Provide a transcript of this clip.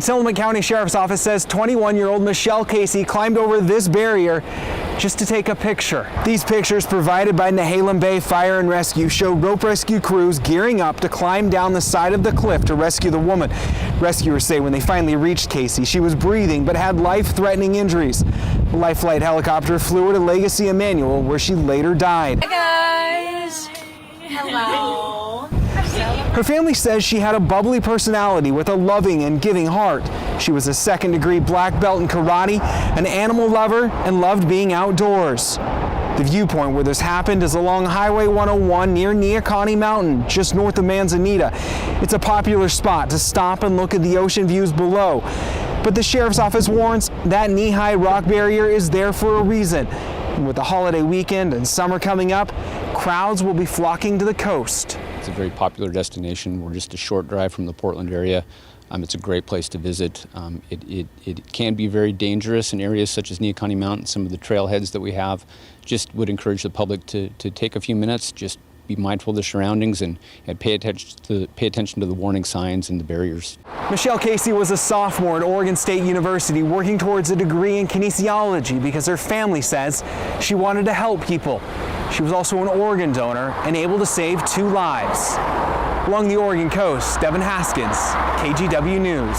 But Silliman County Sheriff's Office says 21-year-old Michelle Casey climbed over this barrier just to take a picture. These pictures provided by Nehalem Bay Fire and Rescue show rope rescue crews gearing up to climb down the side of the cliff to rescue the woman. Rescuers say when they finally reached Casey, she was breathing but had life-threatening injuries. A Life Flight helicopter flew her to Legacy Emanuel, where she later died. Hi guys. Hello. Her family says she had a bubbly personality with a loving and giving heart. She was a second-degree black belt in karate, an animal lover, and loved being outdoors. The viewpoint where this happened is along Highway 101 near Neahkahnie Mountain, just north of Manzanita. It's a popular spot to stop and look at the ocean views below. But the Sheriff's Office warns that knee-high rock barrier is there for a reason. And with the holiday weekend and summer coming up, crowds will be flocking to the coast. It's a very popular destination. We're just a short drive from the Portland area. It's a great place to visit. It can be very dangerous in areas such as Neahkahnie Mountain. Some of the trailheads that we have just would encourage the public to take a few minutes, just be mindful of the surroundings and pay attention to the warning signs and the barriers. Michelle Casey was a sophomore at Oregon State University working towards a degree in kinesiology because her family says she wanted to help people. She was also an organ donor and able to save 2 lives. Along the Oregon coast, Devin Haskins, KGW News.